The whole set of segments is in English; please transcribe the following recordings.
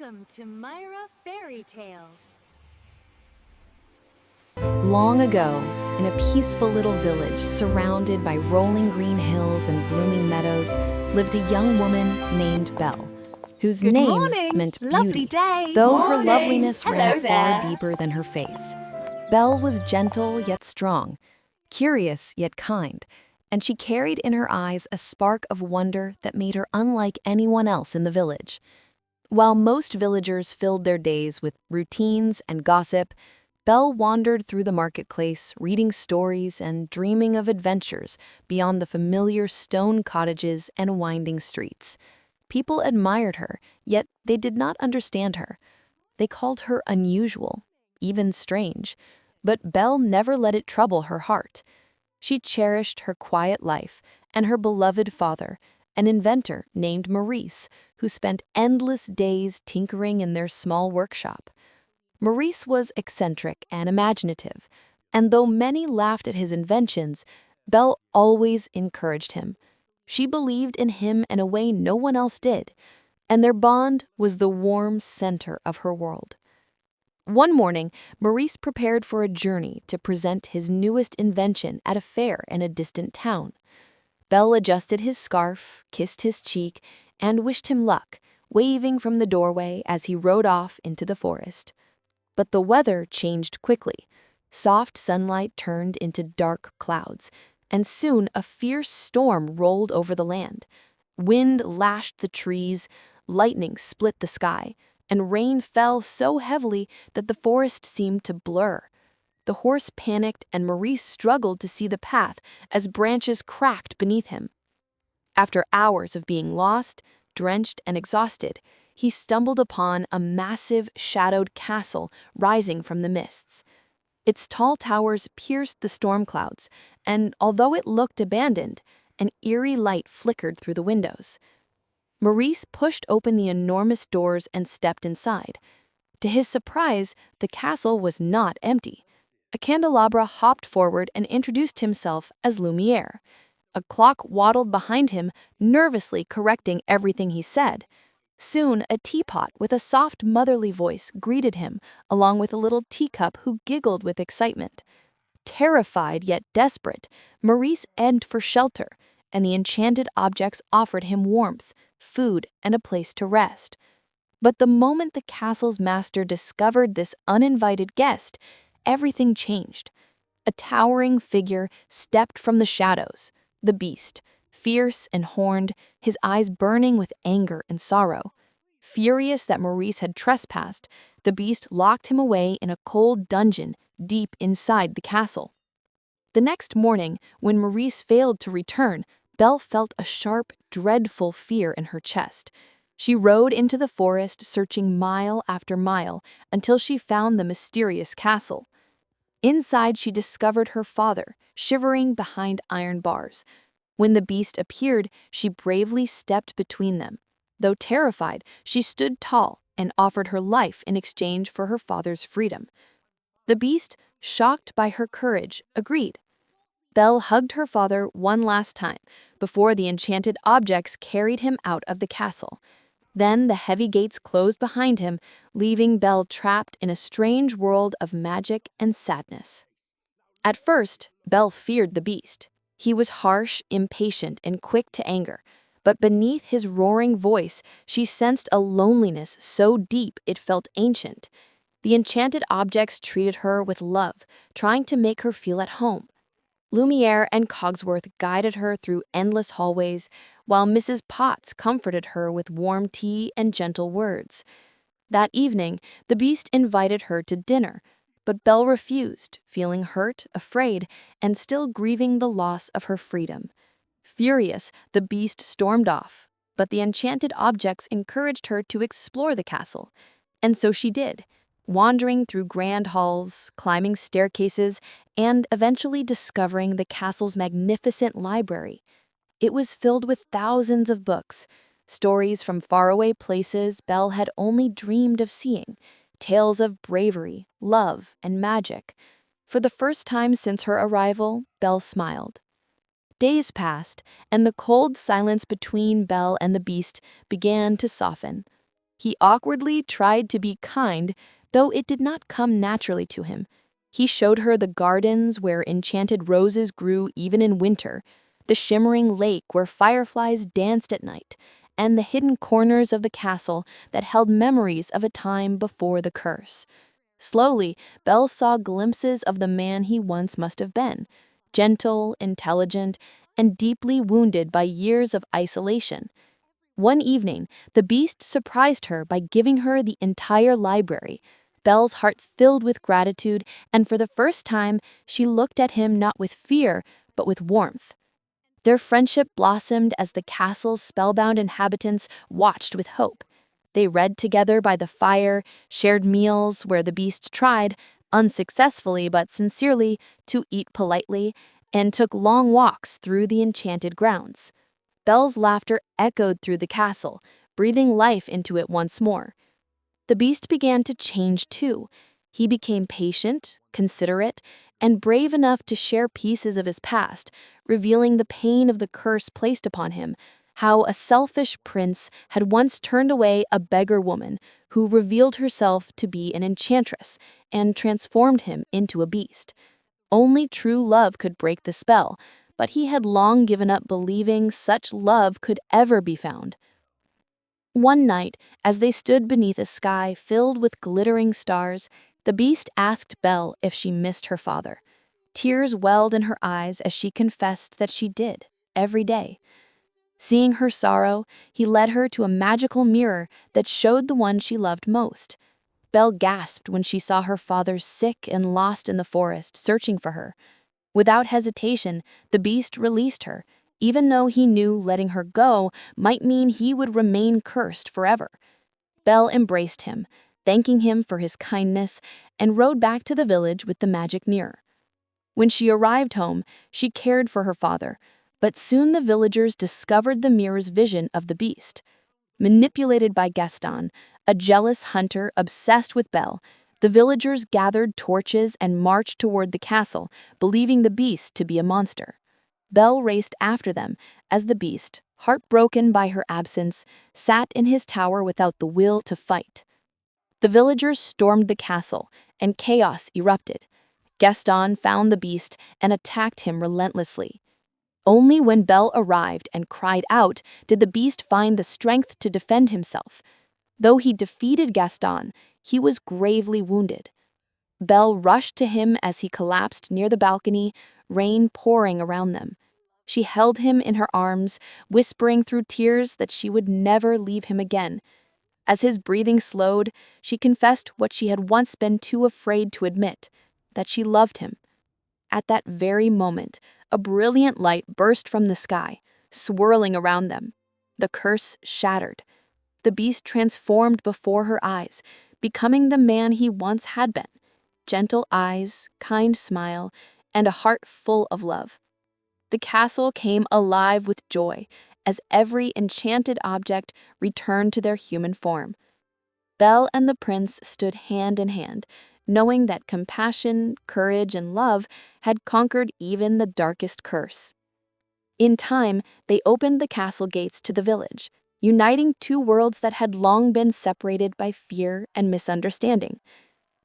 Welcome to Myra Fairy Tales. Long ago, in a peaceful little village surrounded by rolling green hills and blooming meadows, lived a young woman named Belle, whose Good name morning. meant Lovely beauty, day. though her Morning. loveliness Hello ran there. far deeper than her face. Belle was gentle yet strong, curious yet kind, and she carried in her eyes a spark of wonder that made her unlike anyone else in the village. While most villagers filled their days with routines and gossip, Belle wandered through the marketplace, reading stories and dreaming of adventures beyond the familiar stone cottages and winding streets. People admired her, yet they did not understand her. They called her unusual, even strange, but Belle never let it trouble her heart. She cherished her quiet life and her beloved father, an inventor named Maurice, who spent endless days tinkering in their small workshop. Maurice was eccentric and imaginative, and though many laughed at his inventions, Belle always encouraged him. She believed in him in a way no one else did, and their bond was the warm center of her world. One morning, Maurice prepared for a journey to present his newest invention at a fair in a distant town. Belle adjusted his scarf, kissed his cheek, and wished him luck, waving from the doorway as he rode off into the forest. But the weather changed quickly. Soft sunlight turned into dark clouds, and soon a fierce storm rolled over the land. Wind lashed the trees, lightning split the sky, and rain fell so heavily that the forest seemed to blur. The horse panicked and Maurice struggled to see the path as branches cracked beneath him. After hours of being lost, drenched, and exhausted, he stumbled upon a massive, shadowed castle rising from the mists. Its tall towers pierced the storm clouds, and although it looked abandoned, an eerie light flickered through the windows. Maurice pushed open the enormous doors and stepped inside. To his surprise, the castle was not empty. A candelabra hopped forward and introduced himself as Lumiere. A clock waddled behind him, nervously correcting everything he said. Soon, a teapot with a soft motherly voice greeted him, along with a little teacup who giggled with excitement. Terrified yet desperate, Maurice begged for shelter, and the enchanted objects offered him warmth, food, and a place to rest. But the moment the castle's master discovered this uninvited guest, everything changed. A towering figure stepped from the shadows, the beast, fierce and horned, his eyes burning with anger and sorrow. Furious that Maurice had trespassed, the beast locked him away in a cold dungeon deep inside the castle. The next morning, when Maurice failed to return, Belle felt a sharp, dreadful fear in her chest. She rode into the forest, searching mile after mile, until she found the mysterious castle. Inside, she discovered her father, shivering behind iron bars. When the beast appeared, she bravely stepped between them. Though terrified, she stood tall and offered her life in exchange for her father's freedom. The beast, shocked by her courage, agreed. Belle hugged her father one last time before the enchanted objects carried him out of the castle. Then the heavy gates closed behind him, leaving Belle trapped in a strange world of magic and sadness. At first, Belle feared the beast. He was harsh, impatient, and quick to anger. But beneath his roaring voice, she sensed a loneliness so deep it felt ancient. The enchanted objects treated her with love, trying to make her feel at home. Lumiere and Cogsworth guided her through endless hallways, while Mrs. Potts comforted her with warm tea and gentle words. That evening, the beast invited her to dinner, but Belle refused, feeling hurt, afraid, and still grieving the loss of her freedom. Furious, the beast stormed off, but the enchanted objects encouraged her to explore the castle. And so she did, wandering through grand halls, climbing staircases, and eventually discovering the castle's magnificent library. It was filled with thousands of books, stories from faraway places Belle had only dreamed of seeing, tales of bravery, love, and magic. For the first time since her arrival, Belle smiled. Days passed, and the cold silence between Belle and the beast began to soften. He awkwardly tried to be kind, though it did not come naturally to him. He showed her the gardens where enchanted roses grew even in winter, the shimmering lake where fireflies danced at night, and the hidden corners of the castle that held memories of a time before the curse. Slowly, Belle saw glimpses of the man he once must have been, gentle, intelligent, and deeply wounded by years of isolation. One evening, the beast surprised her by giving her the entire library. Belle's heart filled with gratitude, and for the first time, she looked at him not with fear, but with warmth. Their friendship blossomed as the castle's spellbound inhabitants watched with hope. They read together by the fire, shared meals where the beast tried, unsuccessfully but sincerely, to eat politely, and took long walks through the enchanted grounds. Belle's laughter echoed through the castle, breathing life into it once more. The beast began to change too. He became patient, considerate, and brave enough to share pieces of his past, revealing the pain of the curse placed upon him, how a selfish prince had once turned away a beggar woman who revealed herself to be an enchantress and transformed him into a beast. Only true love could break the spell, but he had long given up believing such love could ever be found. One night, as they stood beneath a sky filled with glittering stars, the beast asked Belle if she missed her father. Tears welled in her eyes as she confessed that she did, every day. Seeing her sorrow, he led her to a magical mirror that showed the one she loved most. Belle gasped when she saw her father sick and lost in the forest, searching for her. Without hesitation, the beast released her, even though he knew letting her go might mean he would remain cursed forever. Belle embraced him, thanking him for his kindness, and rode back to the village with the magic mirror. When she arrived home, she cared for her father, but soon the villagers discovered the mirror's vision of the beast. Manipulated by Gaston, a jealous hunter obsessed with Belle, the villagers gathered torches and marched toward the castle, believing the beast to be a monster. Belle raced after them as the beast, heartbroken by her absence, sat in his tower without the will to fight. The villagers stormed the castle, and chaos erupted. Gaston found the beast and attacked him relentlessly. Only when Belle arrived and cried out did the beast find the strength to defend himself. Though he defeated Gaston, he was gravely wounded. Belle rushed to him as he collapsed near the balcony, rain pouring around them. She held him in her arms, whispering through tears that she would never leave him again. As his breathing slowed, she confessed what she had once been too afraid to admit, that she loved him. At that very moment, a brilliant light burst from the sky, swirling around them. The curse shattered. The beast transformed before her eyes, becoming the man he once had been. Gentle eyes, kind smile, and a heart full of love. The castle came alive with joy as every enchanted object returned to their human form. Belle and the prince stood hand in hand, knowing that compassion, courage, and love had conquered even the darkest curse. In time, they opened the castle gates to the village, uniting two worlds that had long been separated by fear and misunderstanding.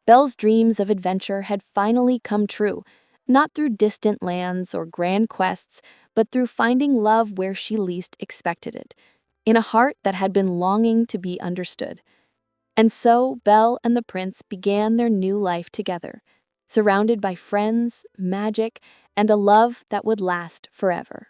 Belle's dreams of adventure had finally come true, not through distant lands or grand quests, but through finding love where she least expected it, in a heart that had been longing to be understood. And so Belle and the prince began their new life together, surrounded by friends, magic, and a love that would last forever.